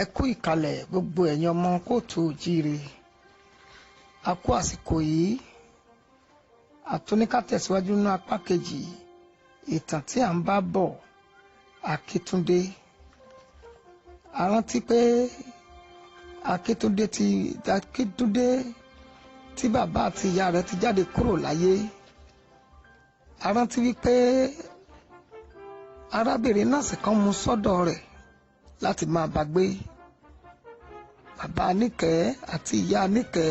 ẹ kú ìkàlẹ̀ gbogbo ẹ̀yin ọmọ kóòtù òjíire a kú àsìkò yìí àtúnika tẹ̀síwájú nínú apá kejì ìtàn tí à ń bá bọ̀ Akíntúndé. A rántí pé Akíntúndé tí bàbá àti ìyá rẹ̀ ti jáde kúrò láyé. A rántí wípé arábìnrin nọ́ọ̀sì kan mú sọ́dọ̀ rẹ̀ láti máa bá gbé. Bàbá Níkẹ́ àti ìyá Níkẹ́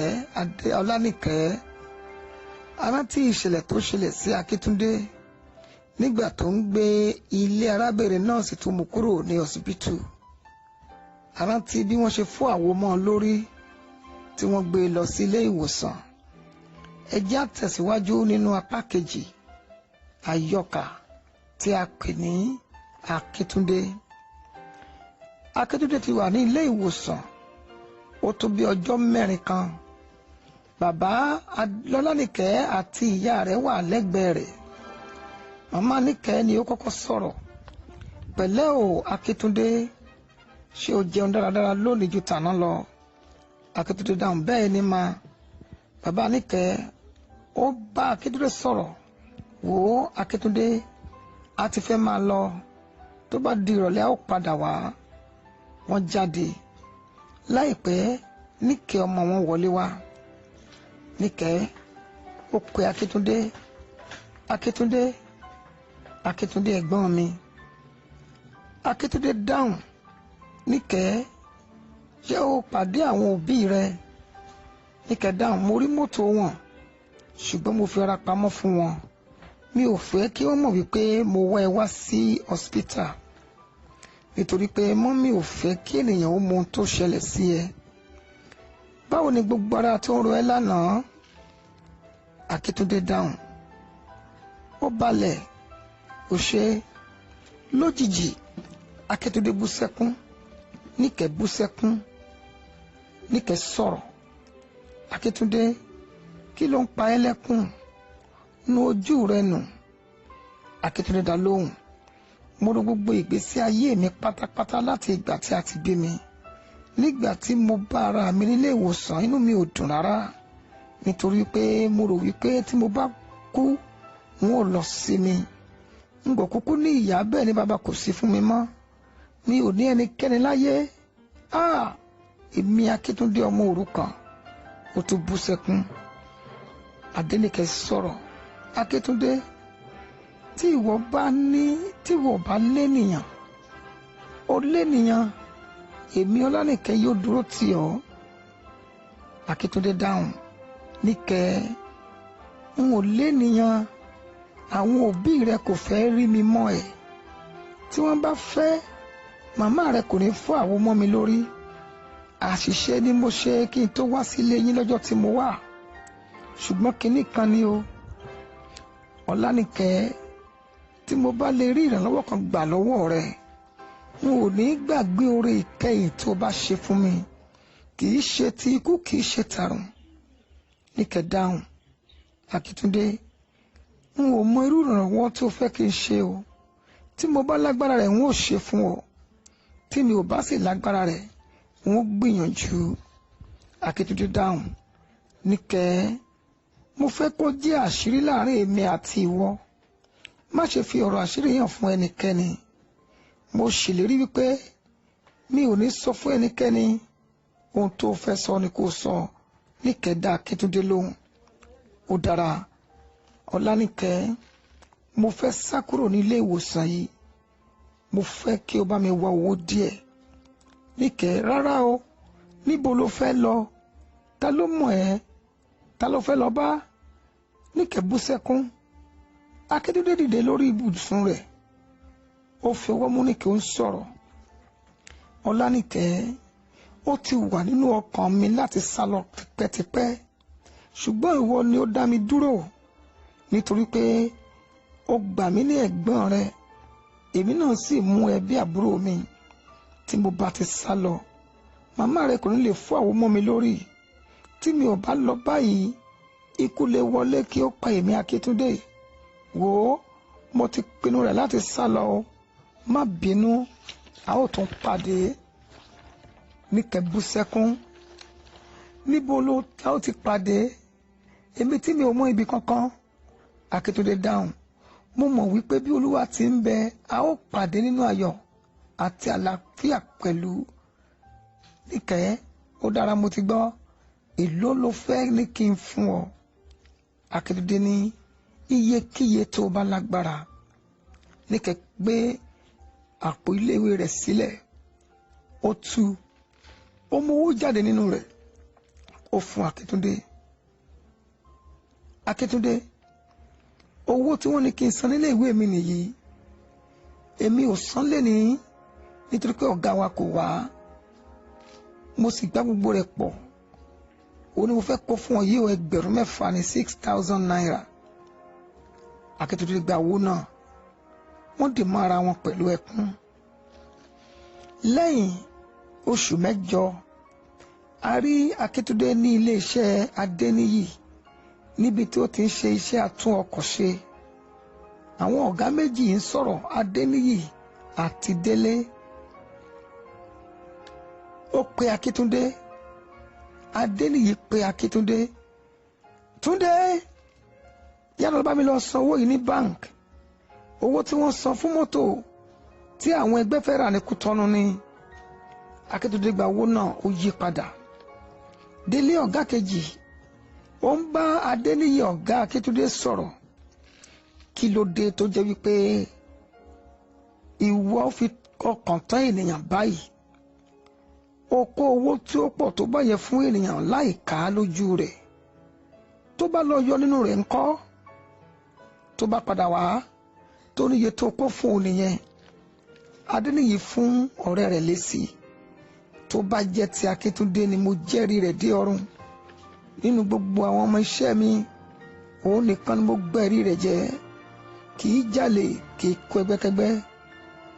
Ọláníkẹ́. A rántí ìṣẹ̀lẹ̀ tó ṣẹlẹ̀ sí Akíntúndé nígbà tó ń gbé ilé arábìnrin nọ́ọ̀sì tó mú kúrò ní ọsibítù. A rántí bí wọ́n ṣe fọ́ àwo mọ́ lórí tí wọ́n gbé lọ sí ilé ìwòsàn. Ẹ jẹ́ á tẹ̀síwájú nínú apá kejì àyọkà tí a pè ní Akíntúndé. Akíntúndé ti wà ní ilé ìwòsàn ó tó bí ọjọ́ mẹ́rin kan. Bàbá Ọláníkẹ́ àti ìyá rẹ̀ wà lẹ́gbẹ̀ẹ́ rẹ̀. Màmá Níkẹ́ ni ó kọ́kọ́ sọ̀rọ̀. Pẹ̀lẹ́ o Akíntúndé, ṣé o jẹun dáradára lónìí ju tàná lọ? Akíntúndé dáhùn bẹ́ẹ̀ ni ma. Bàbá Níkẹ́ ó bá Akíntúndé sọ̀rọ̀. Wò ó Akíntúndé, a ti fẹ́ máa lọ, tó bá di ìrọ̀lẹ́ a ó padà wá. Wọ́n jáde. Láìpẹ́ Níkẹ́ ọmọ wọn wọlé wá. Níkẹ́ ó pe Akíntúndé. Akíntúndé, Akíntúndé ẹ̀gbọ́n mi. Akíntúndé dáhùn. Níkẹ́, ṣé o pàdé àwọn òbí rẹ? Níkẹ́ dáhùn, mo rí mọ́tò wọn ṣùgbọ́n mo fi ara pamọ́ fún wọn. Mi ò fẹ́ kí wọ́n mọ̀ wípé mo wá ẹ wá sí hospital nítorí pé mọ́mí ò fẹ́ kí ènìyàn ó mọ ohun tó ṣẹlẹ̀ sí ẹ. Báwo ni gbogbo ara tó ń ro ẹ́ lánàá? Akíntúndé dáhùn. Ó balẹ̀, ó ṣe. Lójijì Akíntúndé bú sẹ́kún. Níkẹ́ bú sẹ́kún. Níkẹ́ sọ̀rọ̀. Akíntúndé, kí ló ń pa ẹ́ lẹ́kún? Nu ojú rẹ nù. Akíntúndé dá lóhùn. Mo rò gbogbo ìgbésí ayé mi pátápátá láti ìgbà tí a ti bí mi. Nígbà tí mo bá ara mi nílé ìwòsàn inú mi ò dùn rárá nítorí pé mo rò wípé tí mo bá kú n ó lọ sí mi. N kò kúkú ní ìyá bẹ́ẹ̀ ni bàbá kò sí fún mi mọ́. Mi ò ní ẹnikẹ́ni láyé. Èmi Akíntúndé ọmọ òrukàn. Ó tún bú sẹ́kún. Adéníkẹ́ sọ̀rọ̀. Akíntúndé, tí ìwọ bá lénìyàn, ó lénìyàn, èmi Ọláníkẹ́ yóò dúró tì ọ́. Akíntúndé dáhùn. Níkẹ́, n ò lénìyàn, àwọn òbí rẹ kò fẹ́ rí mi mọ́ ẹ̀. Tí wọ́n bá fẹ́, màmá rẹ kò ní fọ́ àwo mọ́ mi lórí. Àṣìṣe ni mo ṣe kí n tó wá sílé yín lọ́jọ́ tí mo wà. Ṣùgbọ́n kinní kan ni o Ọláníkẹ́, tí mo bá lè rí ìrànlọ́wọ́ kan gbà lọ́wọ́ rẹ, n ò ní gbàgbé oore ìkẹyìn tí o bá ṣe fún mi. Kì í ṣe ti ikú, kì í ṣe tàrùn. Níkẹ́ dáhùn. Akíntúndé, n ò mọ irú ìrànlọ́wọ́ tí o fẹ́ kí n ṣe o. Tí mo bá lágbára rẹ̀ n ó ṣe fún ọ. Tí mi ò bá sì lágbára rẹ̀ n ó gbìyànjú. Akíntúndé dáhùn. Níkẹ́, mo fẹ́ kó jẹ́ àṣírí láàrin èmi àti ìwọ. Má ṣe fi ọ̀rọ̀ àṣírí hàn fún ẹnikẹ́ni. Mo ṣèlérí wípé mi ò ní sọ fún ẹnikẹ́ni. Ohun tó fẹ́ sọ ni kó sọ. Níkẹ́ dá Akíntúndé lóhùn. Ó dára Ọláníkẹ́, mo fẹ́ sá kúrò nílé ìwòsàn yìí. Mo fẹ́ kí o bá mi wá owó díẹ̀. Níkẹ́, rárá o, níbo lo fẹ́ lọ? Ta ló mọ̀ ẹ́? Ta ló fẹ́ lọ bá? Níkẹ́ bú sẹ́kún. Akíntúndé dìde lórí ibùsùn rẹ̀. Ó fi ọwọ́ mú Níkẹ́ ó ń sọ̀rọ̀. Ọláníkẹ́, ó ti wà nínú ọkàn mi láti sá lọ tipẹ́tipẹ́. Ṣùgbọ́n ìwọ ni ó dá mi dúró nítorí pé ó gbà mí ní ẹ̀gbọ́n rẹ. Èmi náà sì mú ẹ bí àbúrò mi. Tí mo bá ti sá lọ, màmá rẹ kò ní lè fọ́ àwo mọ́ mi lórí. Tí mi ò bá lọ báyìí, ikú lè wọlé kí ó pa èmi Akíntúndé. Wò ó, mo ti pinnu rẹ̀ láti sá lọ o. Má bínú, a ó tún pàdé. Níkẹ́ bú sẹ́kún. Níbo ló ta ó ti pàdé? Èmi tí mi ò mọ ibi kankan. Akíntúndé dáhùn. Mo mọ̀ wípé bí Olúwa ti ń bẹ, a ó pàdé nínú ayọ̀ àti àlàáfíà pẹ̀lú. Níkẹ́, ó dára, mo ti gbọ́. Èló ló fẹ́ ní kí n fún ọ? Akíntúndé ní iyekíye tó bá lágbára. Níkẹ́ gbé àpò iléèwé rẹ̀ sílẹ̀. Ó tú. Ó mú owó jáde nínú rẹ̀. Ó fún Akíntúndé. Akíntúndé, owó tí wọ́n ní kí n san nílé ìwé mi nìyí. Èmi ò san léni nítorí pé ọ̀gá wa kò wá. Mo sì gbá gbogbo rẹ̀ pọ̀. Ó ní mo fẹ́ kó fún ọ yìí o, 6,000 ní 6,000 naira. Akíntúndé gba owó náà. Wọ́n dì mọ́ ara wọn pẹ̀lú ẹkún. Lẹ́yìn oṣù 8, a rí Akíntúndé ní ilé-iṣẹ́ Adéníyì níbi tí ó ti ń ṣe iṣẹ́ àtún ọkọ̀ ṣe. Àwọn ọ̀gá méjì ń sọ̀rọ̀, Adéníyì àti Délé. Ó pe Akíntúndé. Adéníyì pe Akíntúndé. Túndé, yálà lọ bá mi lọ san owó yìí ní bank. Owó tí wọ́n san fún mọ́tò tí àwọn ẹgbẹ́ fẹ́ rà ní Kútọ́nù ni. Akíntúndé gba owó náà, ó yí padà. Délé ọ̀gá kejì, ó ń bá Adéníyì ọ̀gá Akíntúndé sọ̀rọ̀. Kí ló dé tó jẹ́ wípé ìwọ fi ọkàn tán ènìyàn báyìí? O kó owó tí ó pọ̀ tó báyẹn fún ènìyàn láì ká lójú rẹ̀. Tó bá lọ yọ nínú rẹ̀ ńkọ́? Tó bá padà wá tó níye tó kó fún òun nìyẹn. Adéníyì fún ọ̀rẹ́ rẹ̀ lésì. Tó bá jẹ́ ti Akíntúndé ni mo jẹ́rìí rẹ̀ dé ọ̀run. Nínú gbogbo àwọn ọmọ iṣẹ́ mi, òun nìkan ni mo gbẹ̀rí rẹ̀ jẹ́. Kì í jalè, kì í kó ẹgbẹ́kẹ́gbẹ́.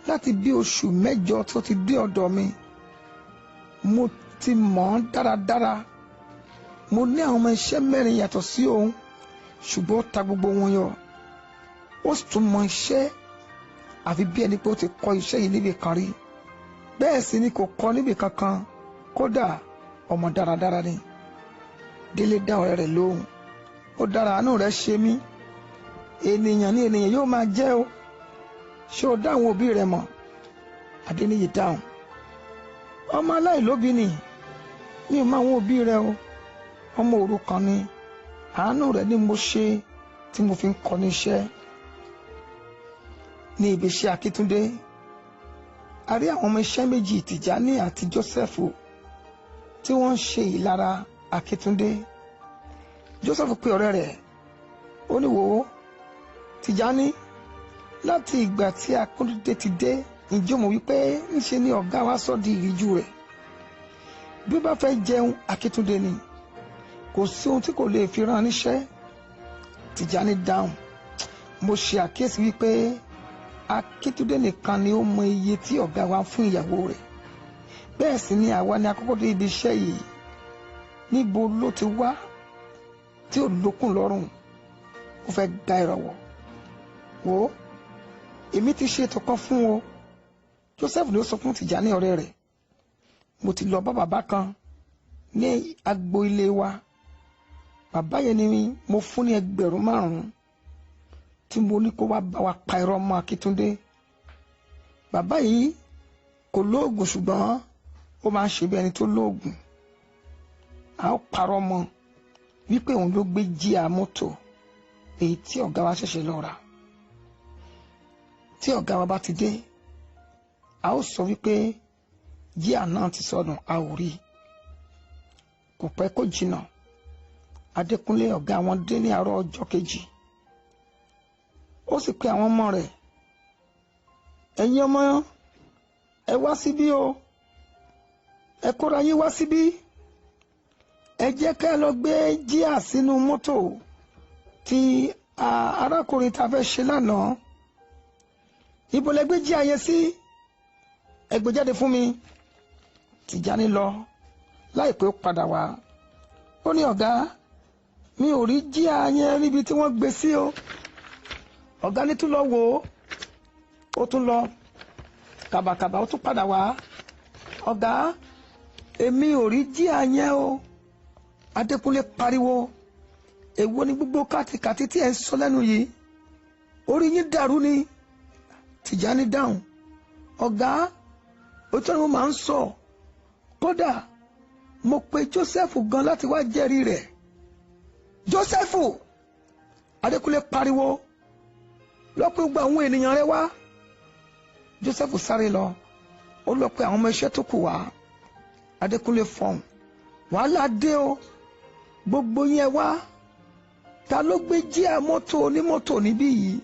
Láti bí oṣù 8 tó ti dé ọ̀dọ̀ mi, mo ti mọ̀ ọ́n dáradára. Mo ní àwọn ọmọ iṣẹ́ 4 yàtọ̀ sí òun, ṣùgbọ́n ó ta gbogbo wọn yọ. Ó sì tún mọ iṣẹ́ àfi bí ẹni pé ó ti kọ́ iṣẹ́ yìí níbi kan rí. Bẹ́ẹ̀ sì ni kò kọ́ níbi kankan. Kódà ọmọ dáradára ni. Délé dá ọ̀rẹ́ rẹ̀ lóhùn. Ó dára, àánú rẹ̀ ṣe mí. Ènìyàn ni ènìyàn yóò máa jẹ́ o. Ṣé o dá àwọn òbí rẹ̀ mọ̀? Adéníyì dáhùn. Ọmọ aláìlóbí ni. Mi ò mọ àwọn òbí rẹ̀ o. Ọmọ òrukàn ni. Àánú rẹ̀ ni mo ṣe tí mo fi ń kọ́ ní iṣẹ́. Ní ibi iṣẹ́ Akíntúndé, a rí àwọn ọmọ iṣẹ́ méjì, Tìjání àti Jósẹ́fù, tí wọ́n ń ṣe ìlara Akíntúndé. Jósẹ́fù pe ọ̀rẹ́ rẹ̀. Ó ní, wò ó, Tìjání, láti ìgbà tí Akíntúndé ti dé, ǹjẹ́ o mọ̀ wípé ńṣe ni ọ̀gá wa sọ di ìríjú rẹ̀? Bí ó bá fẹ́ jẹun, Akíntúndé ni. Kò sí ohun tí kò lè fi rán níṣẹ́. Tìjání dáhùn. Mo ṣe àkíyèsí wípé Akíntúndé nìkan ni ó mọ iye tí ọ̀gá wa ń fún ìyàwó rẹ̀. Bẹ́ẹ̀ sì ni àwa ni àkọ́kọ́ dé ibi iṣẹ́ yìí. Níbo ló ti wá tí ò lókùn lọ́rùn? Ó fẹ́ gba ìrọ̀wọ́. Wò ó, èmi ti ṣe ètò kan fún o. Joseph ló sọ fún Tìjání ọ̀rẹ́ rẹ̀. Mo ti lọ bá bàbá kan ní agbo ilé wa. Bàbá yẹn ni mo fún ní 5,000 tí mo ní kó wá bá wa pa irọ́ mọ́ Akíntúndé. Bàbá yìí kò lóògùn, ṣùgbọ́n ó máa ń ṣe bí ẹni tó lóògùn. A ó parọ́ mọ́ wípé òun ló gbé jíà mọ́tò èyí tí ọ̀gá wa ṣẹ̀ṣẹ̀ lọ rà. Tí ọ̀gá wa bá ti dé, a ó sọ wípé jíà náà ti sọnù, a ò rí. Kò pẹ́ kó jìnnà, Adékúnlé ọ̀gá wọn dé ní àárọ̀ ọjọ́ kejì. Ó sì pe àwọn ọmọ rẹ̀. Ẹ̀yin ọmọ, ẹ wá síbí o. Ẹ kóra yín wá síbí. Ẹ jẹ́ ká lọ gbé jíà sínú mọ́tò tí arákùnrin ta fẹ́ ṣe lánàá. Ibo lẹ gbé jíà yẹn sí? Ẹ gbé jáde fún mi. Tìjání lọ. Láìpẹ́ ó padà wá. Ó ní, ọ̀gá, mi ò rí jíà yẹn níbi tí wọ́n gbé sí o. Ọ̀gá ní tún lọ wò ó. Ó tún lọ kàbàkàbà, ó tún padà wá. Ọ̀gá, èmi ò rí jíà yẹn o. Adékúnlé pariwo, èwo ni gbogbo kàtìkàtì tí ẹ ń sọ lẹ́nu yìí, orí yín dàrú ni. Tìjání dáhùn, ọ̀gá òótọ́ ni mo máa ń sọ, kódà mo pe Jósẹ́fù gan láti wá jẹ́rìí rẹ̀. Jósẹ́fù! Adékúnlé pariwo, lọ pé gbogbo àwọn ènìyàn rẹ wá. Jósẹ́fù sáré lọ, ó lọ pé àwọn ọmọ iṣẹ́ tó kù wá. Adékúnlé fọhùn, wàhálà dé o, gbogbo yẹn wá. Ta ló gbé jíà mọ́tò onímọ́tò níbí yìí?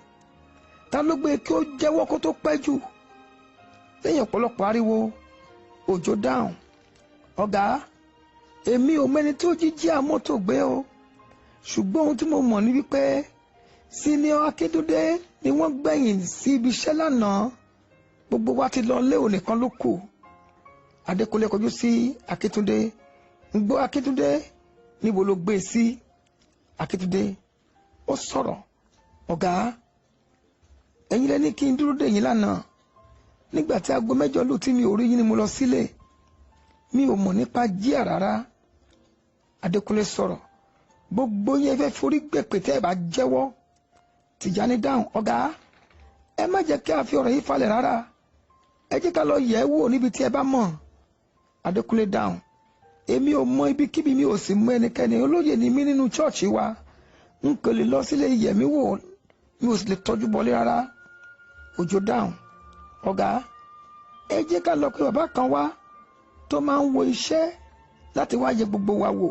Ta ló gbé kí ó jẹ́wọ́ kó tó pẹ́ jù? Lẹ́yìn ọ̀pọ̀lọpọ̀ ariwo, Òjó dáhùn, ọ̀gá èmi ò mẹ́ni tó jí jíà mọ́tò gbé o, ṣùgbọ́n ohun tí mo mọ̀ ní wípé Senior Akíntúndé ni wọ́n gbẹ̀yìn sí ibi iṣẹ́ lánàá, gbogbo wa ti lọ lé onìkan ló kù. Adékúnlé kọjú sí Akíntúndé, ń gbọ́ Akíntúndé, níbo ló gbé sí? Akíntúndé ó sọ̀rọ̀, ọ̀gá ẹ̀yin lẹ ní kí n dúró dè yín lánàá, nígbà tí aago 8 lù tí mi ò rí yín ni mo lọ sílé, mi ò mọ̀ nípa jíà rárá. Adékúnlé sọ̀rọ̀, gbogbo yẹn fẹ́ forí gbèpè tẹ́ ẹ bá jẹ́wọ́. Tìjání dáhùn, ọ̀gá ẹ má jẹ́ kí a fi ọ̀rọ̀ yìí falẹ̀ rárá, ẹ jẹ́ ká lọ yẹ̀ ẹ́ wò níbi tí ẹ bá mọ̀. Adékúnlé dáhùn, èmi ò mọ ibikíbi, mi ò sì mọ ẹnikẹ́ni, olóyè ni mí nínú chọ́ọ̀chì wa, n kò lè lọ sílé yẹ̀mí wò, mi ò sì lè tọ́jú bọlé rárá. Òjó dáhùn, ọ̀gá ẹ jẹ́ ká lọ pé bàbá kan wá tó máa ń wo iṣẹ́ láti wá yẹ gbogbo wa wò.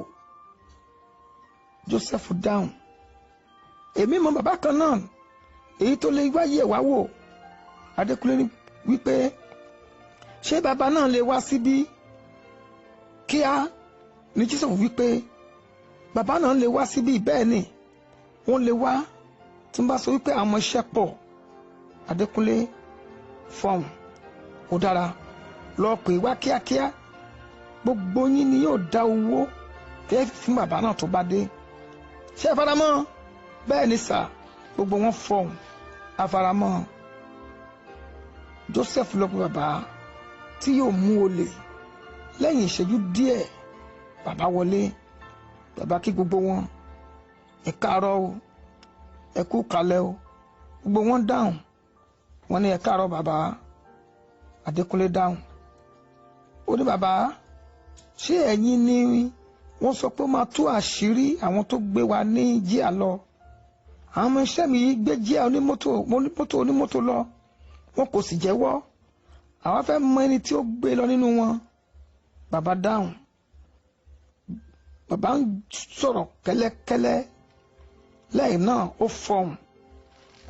Jósẹ́fù dáhùn, èmi mọ bàbá kan náà, èyí tó lè wá yẹ̀ wá wò. Adékúnlé wípé, ṣé bàbá náà lè wá síbí? Kíá ní Jósẹ́fù wípé, bàbá náà lè wá síbí, bẹ́ẹ̀ ni wọ́n lè wá tí wọ́n bá sọ wípé àwọn iṣẹ́ pọ̀. Adékúnlé fọhùn, ó dára, lọ pè wá kíákíá, gbogbo yín ni yóò dá owó tẹ́ fún bàbá náà tó bá dé. Ṣé ẹ faramọ́? Bẹ́ẹ̀ ni sà, gbogbo wọn fọhùn, afaramọ́. Jósẹ́fù lọ pé bàbá tí yóò mú olè. Lẹ́yìn ìṣẹ́jú díẹ̀ bàbá wọlé. Bàbá kí gbogbo wọn, ẹ káàárọ̀ o, ẹ kú kalẹ̀ o. Gbogbo wọn dáhùn, wọ́n ní ẹ káàárọ̀ bàbá. Adékúnlé dáhùn, ó ní bàbá ṣé ẹ̀yin ni wọ́n sọ pé ó máa tú àṣírí àwọn tó gbé wa ní jíà lọ? Àwọn ọmọ iṣẹ́ mi gbé jíà onímọ́tò lọ, wọn kò sì jẹ́wọ́, àwa fẹ́ mọ ẹni tí ó gbé lọ nínú wọn. Bàbá dáhùn, bàbá ń sọ̀rọ̀ kẹ́lẹ́kẹ́lẹ́, lẹ́yìn náà ó fọhùn,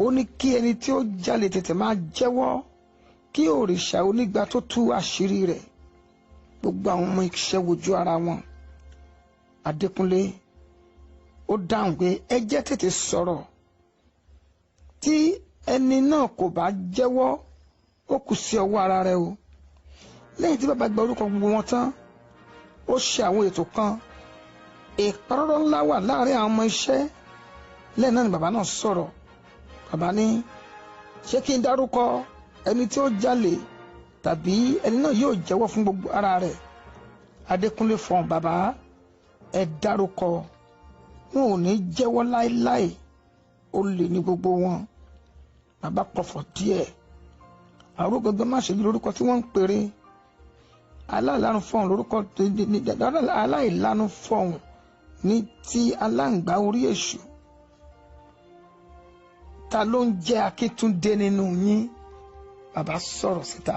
ó ní kí ẹni tí ó jalè tètè máa jẹ́wọ́, kí òrìṣà onígbà tó tú àṣírí rẹ̀. Gbogbo àwọn ọmọ iṣẹ́ wojú ara wọn. Adékúnlé ó dáhùn pé ẹ jẹ́ tètè sọ̀rọ̀, tí ẹni náà kò bá jẹ́wọ́ ó kù sí ọwọ́ ara rẹ̀ o. Lẹ́yìn tí bàbá gba orúkọ gbogbo wọn tán, ó ṣe àwọn ètò kan. Ìparọ́rọ́ ńlá wà láàrin àwọn ọmọ iṣẹ́. Lẹ́yìn náà ni bàbá náà sọ̀rọ̀. Bàbá ní, ṣé kí n dárúkọ ẹni tí ó jalè tàbí ẹni náà yóò jẹ́wọ́ fún gbogbo ara rẹ̀? Adékúnlé fọhùn, bàbá ẹ dárúkọ, wọn ò ní jẹ́wọ́ láéláé, olè ní gbogbo wọn. Bàbá pọ̀fọ̀ díẹ̀, àrógbẹgbẹ má ṣe lórúkọ tí wọ́n ń pèrè. Aláìlánu fọhùn lórúkọ aláìlánu fọhùn ní ti aláǹgbá orí èṣù. Ta ló ń jẹ́ Akíntúndé nínú yín? Bàbá sọ̀rọ̀ síta.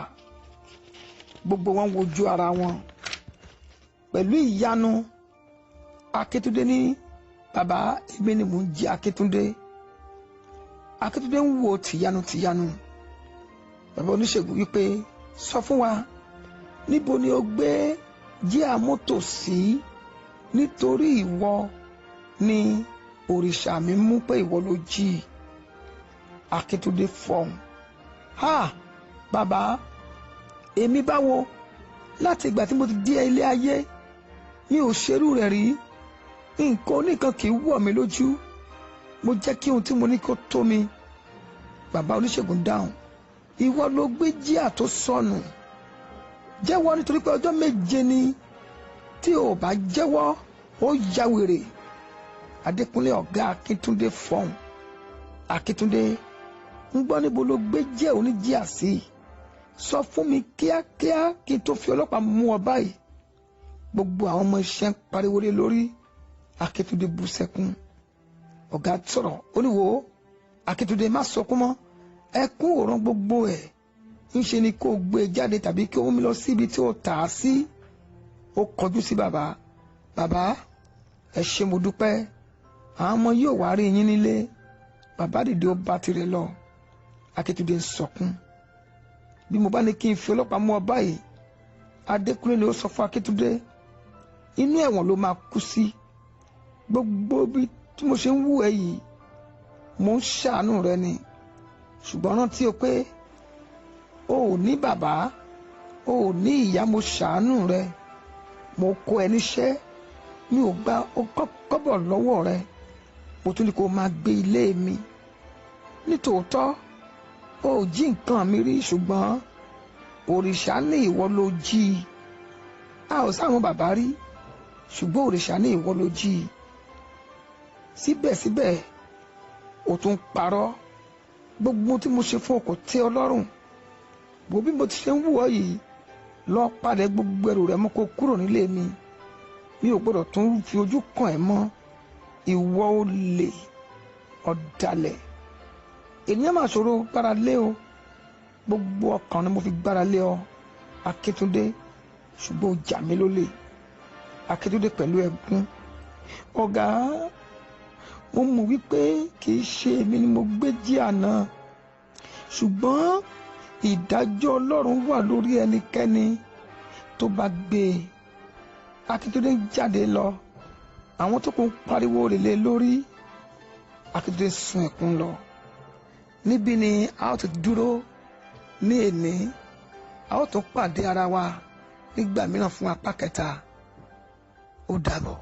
Gbogbo wọn wojú ara wọn pẹ̀lú ìyanu. Akíntúndé ní, bàbá èmi ni mò ń jẹ́ Akíntúndé. Akíntúndé ń wo tìyanu. Bàbá oníṣègùn wípé, sọ fún wa, níbo ni o gbé jíà mọ́tò sí? Nítorí ìwọ ni òrìṣà mi mú pé ìwọ ló jí. Akíntúndé fọhùn, ha bàbá, èmi báwo? Láti ìgbà tí mo ti dé ilé ayé mi ò ṣerú rẹ̀ rí. Nǹkan oníkan kì í wọ̀ mí lójú, mo jẹ́ kí ohun tí mo ní kó tó mi. Bàbá oníṣègùn dáhùn, ìwọ ló gbé jíà tó sọnù. Jẹ́wọ́, nítorí pé ọjọ́ 7 ni tí o bá jẹ́wọ́ ó ya wèrè. Adékúnlé ọ̀gá Akíntúndé fọhùn. Akíntúndé ń gbọ́ níbo ló gbé jẹ́ oníjìyà sí. Sọ fún mi kíákíá kí n tó fi ọlọ́pàá mú ọ báyìí. Gbogbo àwọn ọmọ iṣẹ́ ń pariwo lé lórí. Akíntúndé bú sẹ́kún. Ọ̀gá sọ̀rọ̀ ó ní wò ó Akíntúndé má sọkún mọ́, ẹkún òràn gbogbo ẹ̀. Ńṣe ni kó gbé jáde tàbí kí ó mú mi lọ síbi tí ó tà á sí. Ó kọjú sí bàbá. Bàbá ẹ ṣé mo dúpẹ́, àwọn ọmọ yóò wá rí yín nílé. Bàbá dìde ó bá tirẹ̀ lọ. Akíntúndé ń sọkún. Bí mo bá ní kí n fi ọlọ́pàá mú ọ báyìí, Adékúnlé ni ó sọ fún Akíntúndé, inú ẹ̀wọ̀n ló máa kú sí. Gbogbo bí tí mo ṣe ń wù ẹ́ yìí, mo ń ṣàánú rẹ ni. Ṣùgbọ́n rántí o pé o ò ní bàbá, o ò ní ìyá, mo ṣàánú rẹ. Mo kó ẹ níṣẹ́, mi ò gba kọ́bọ̀ lọ́wọ́ rẹ. Mo tún ní kó máa gbé ilé mi. Nítòótọ́ o ò jí nǹkan mi rí, ṣùgbọ́n òrìṣà ní ìwọ ló jí i. A ò sáwọn bàbá rí, ṣùgbọ́n òrìṣà ní ìwọ ló jí i. Síbẹ̀síbẹ̀ o tún parọ́. Gbogbo tí mo ṣe fún ọ kò tẹ́ ọ lọ́rùn. Bó bí mo ti ṣe ń wù ọ́ yìí, lọ padà gbogbo ẹrù rẹ mọ́ kó kúrò nílé mi. Mi ò gbọ́dọ̀ tún fi ojú kàn ẹ́ mọ́. Ìwọ olè, ọ̀dàlẹ̀. Ènìyàn máa ṣòro gbára lé o. Gbogbo ọkàn ni mo fi gbára lé ọ Akíntúndé, ṣùgbọ́n o jà mí lólè. Akíntúndé pẹ̀lú ẹ̀gún. Ọ̀gá, mo mọ̀ wípé kì í ṣe èmi ni mo gbé jí àná, ṣùgbọ́n ìdájọ́ Ọlọ́run wà lórí ẹnikẹ́ni tó bá gbé e. Akíntúndé jáde lọ. Àwọn tó kún pariwo rèlé lórí. Akíntúndé sun ẹkún lọ. Níbí ni a ó ti dúró ní èní. A ó tún pàdé ara wa nígbà mìíràn fún apá kẹta. Ó dàbọ̀.